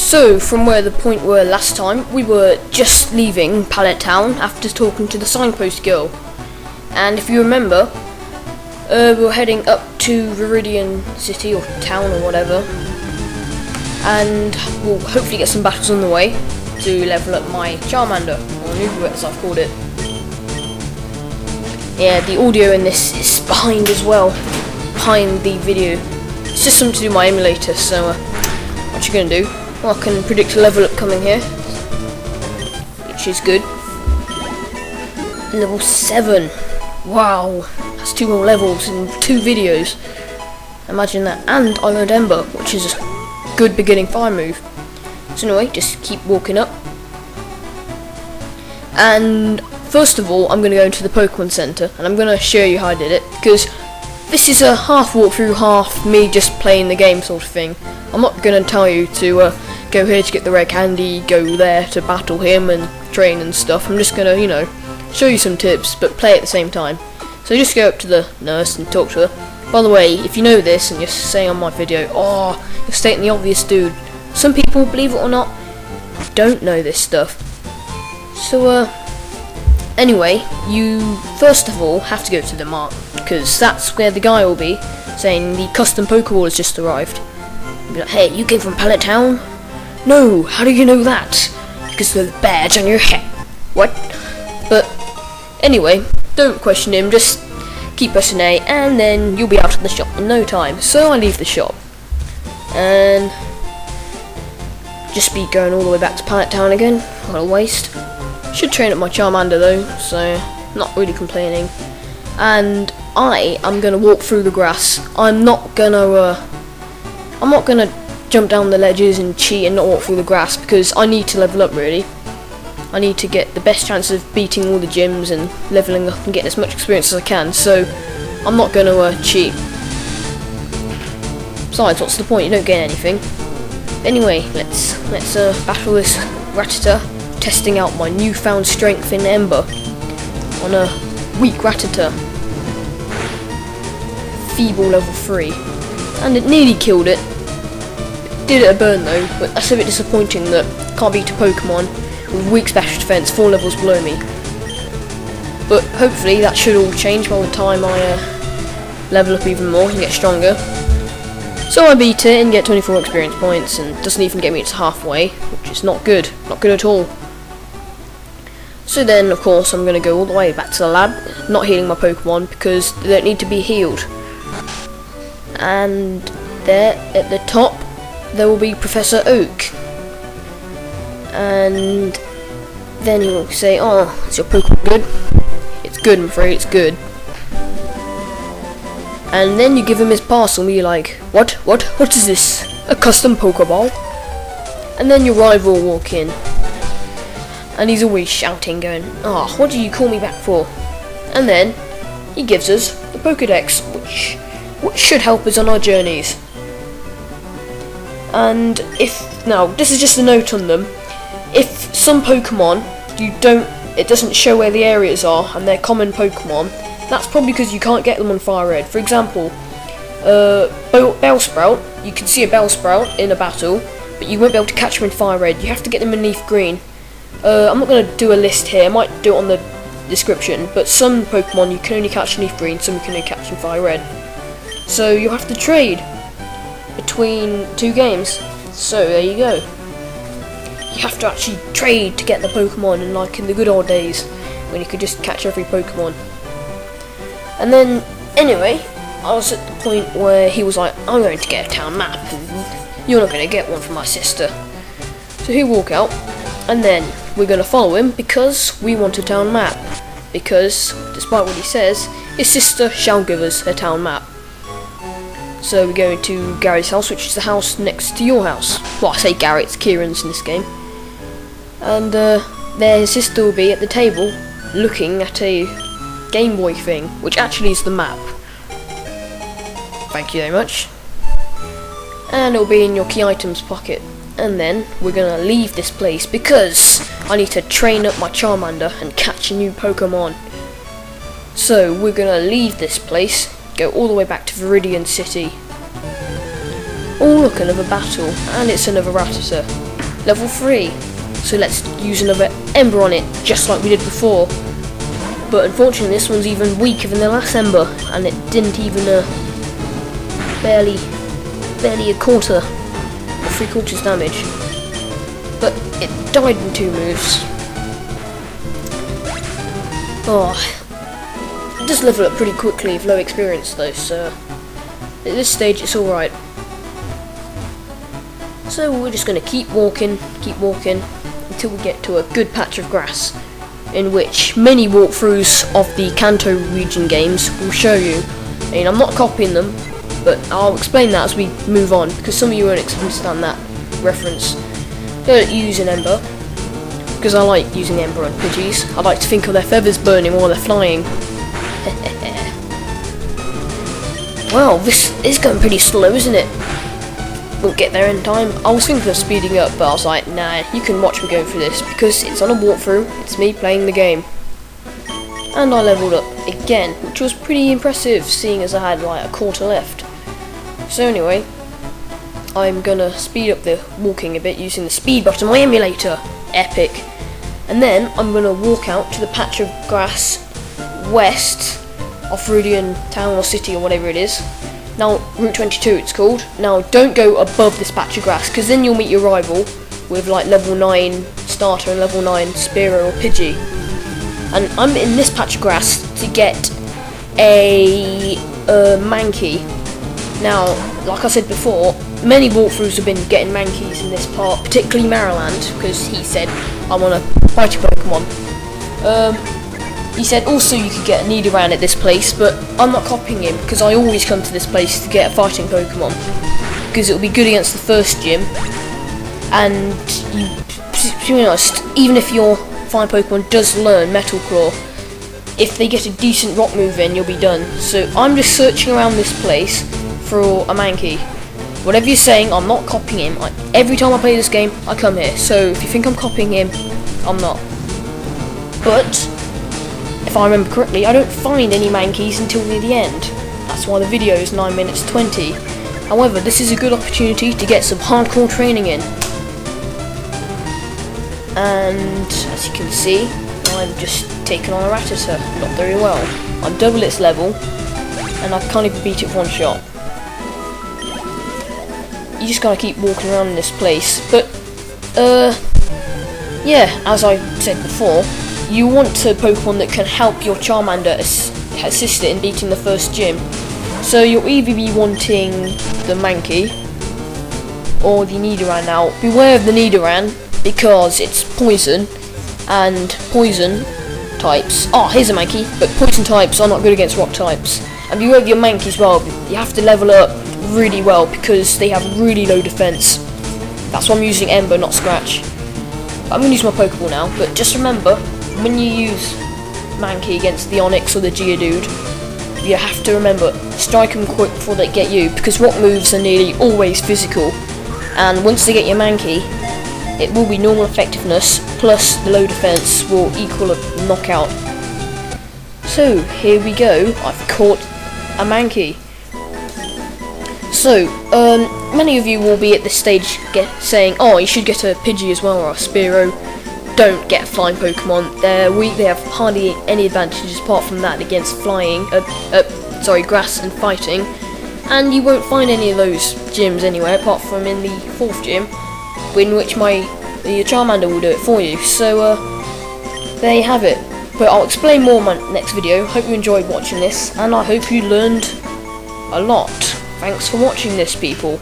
So, from where the point were last time, we were just leaving Pallet Town after talking to the signpost girl. And if you remember, we were heading up to Viridian City or town or whatever. And we'll hopefully get some battles on the way to level up my Charmander, or Noobywit as I've called it. Yeah, the audio in this is behind as well, behind the video. It's just something to do with my emulator, so what you gonna do? Well, I can predict a level up coming here, which is good. Level 7. Wow, that's 2 more levels in 2 videos. Imagine that. And I learned Ember, which is a good beginning fire move. So anyway, just keep walking up. And first of all, I'm going to go into the Pokemon Center, and I'm going to show you how I did it, because this is a half walkthrough, half me just playing the game sort of thing. I'm not going to tell you to go here to get the rare candy, go there to battle him and train and stuff. I'm just going to, you know, show you some tips, but play at the same time. So just go up to the nurse and talk to her. By the way, if you know this and you're saying on my video, oh, you're stating the obvious, dude. Some people, believe it or not, don't know this stuff. So, anyway, you first of all have to go to the mart, because that's where the guy will be saying the custom Pokeball has just arrived. You'll be like, hey, you came from Pallet Town? No, how do you know that? Because of the badge on your head. What? But anyway, don't question him, just keep pressing A, and then you'll be out of the shop in no time. So I leave the shop, and just be going all the way back to Pallet Town again. What a waste. Should train up my Charmander though, so not really complaining. And I am gonna walk through the grass. I'm not gonna jump down the ledges and cheat and not walk through the grass, because I need to level up really. I need to get the best chance of beating all the gyms and leveling up and getting as much experience as I can, so I'm not gonna cheat. Besides, what's the point? You don't gain anything. Anyway, let's battle this Rattata, testing out my newfound strength in Ember on a weak Rattata. Feeble level 3. And it nearly killed it. Did it a burn though, but that's a bit disappointing that can't beat a Pokemon with weak special defense 4 levels below me. But hopefully that should all change by the time I level up even more and get stronger. So I beat it and get 24 experience points, and doesn't even get me to halfway, which is not good at all. So then of course I'm going to go all the way back to the lab, not healing my Pokemon because they don't need to be healed. And there at the top there will be Professor Oak, and then he will say, oh, is your Pokemon good? It's good, I'm afraid, it's good. And then you give him his parcel and you're like, what is this? A custom Pokeball? And then your rival will walk in, and he's always shouting, going, oh, what do you call me back for? And then he gives us the Pokedex, which should help us on our journeys. And now this is just a note on them. If some Pokemon it doesn't show where the areas are and they're common Pokemon, that's probably because you can't get them on Fire Red. For example, Bellsprout, you can see a Bellsprout in a battle, but you won't be able to catch them in Fire Red. You have to get them in Leaf Green. I'm not going to do a list here, I might do it on the description, but some Pokemon you can only catch in Leaf Green, some you can only catch in Fire Red. So you have to trade between 2 games. So there you go. You have to actually trade to get the Pokemon, and like in the good old days when you could just catch every Pokemon. And then anyway, I was at the point where he was like, I'm going to get a town map and you're not going to get one from my sister. So he'll walk out, and then we're going to follow him because we want a town map, because despite what he says, his sister shall give us a town map. So we're going to Gary's house, which is the house next to your house. Well, I say Gary, it's Kieran's in this game. And there his sister will be at the table looking at a Game Boy thing, which actually is the map. Thank you very much. And it'll be in your key items pocket. And then we're gonna leave this place because I need to train up my Charmander and catch a new Pokemon. So we're gonna leave this place, go all the way back to Viridian City. Oh look, another battle, and it's another Rattata. Level 3. So let's use another Ember on it, just like we did before. But unfortunately this one's even weaker than the last Ember, and it didn't even barely a quarter or 3/4 damage. But it died in 2 moves. Oh, it does level up pretty quickly with low experience though, so at this stage it's alright. So we're just going to keep walking until we get to a good patch of grass, in which many walkthroughs of the Kanto region games will show you. I mean, I'm not copying them, but I'll explain that as we move on, because some of you won't understand that reference. Don't use an Ember, because I like using Ember on Pidgeys. I like to think of their feathers burning while they're flying. Well, this is going pretty slow, isn't it? We'll get there in time. I was thinking of speeding up, but I was like, nah, you can watch me go through this, because it's on a walkthrough, it's me playing the game. And I leveled up again, which was pretty impressive, seeing as I had like a quarter left. So anyway, I'm gonna speed up the walking a bit using the speed button on my emulator. Epic. And then I'm gonna walk out to the patch of grass west of Viridian Town or City or whatever it is. Now, Route 22 it's called. Now, don't go above this patch of grass, because then you'll meet your rival with like level 9 starter and level 9 Spearow or Pidgey. And I'm in this patch of grass to get a Mankey. Now, like I said before, many walkthroughs have been getting Mankeys in this part, particularly Maryland, because he said, I want to fight a Pokemon. He said also you could get a Nidoran at this place, but I'm not copying him, because I always come to this place to get a fighting Pokemon, because it'll be good against the first gym, and to be honest, even if your fine Pokemon does learn Metal Claw, if they get a decent rock move in, you'll be done. So I'm just searching around this place for a Mankey. Whatever you're saying, I'm not copying him. Every time I play this game, I come here, so if you think I'm copying him, I'm not. But if I remember correctly, I don't find any Mankeys until near the end. That's why the video is 9 minutes 20. However, this is a good opportunity to get some hardcore training in. And as you can see, I'm just taking on a Rattata. Not very well. I'm double its level, and I can't even beat it with one shot. You just gotta keep walking around in this place. But, yeah, as I said before, you want a Pokemon that can help your Charmander assist it in beating the first gym. So you'll either be wanting the Mankey or the Nidoran. Now, beware of the Nidoran, because it's poison, and poison types, here's a Mankey, but poison types are not good against rock types. And beware of your Mankey as well, you have to level up really well, because they have really low defense. That's why I'm using Ember, not Scratch. I'm going to use my Pokeball now, but just remember, when you use Mankey against the Onix or the Geodude, you have to remember, strike them quick before they get you, because rock moves are nearly always physical, and once they get your Mankey, it will be normal effectiveness, plus the low defense will equal a knockout. So, here we go, I've caught a Mankey. So, many of you will be at this stage saying, oh, you should get a Pidgey as well, or a Spearow. Don't get a flying Pokemon, they're weak, they have hardly any advantages apart from that against flying, grass and fighting. And you won't find any of those gyms anywhere, apart from in the 4th gym, in which your Charmander will do it for you. So, there you have it. But I'll explain more in my next video. Hope you enjoyed watching this, and I hope you learned a lot. Thanks for watching this, people.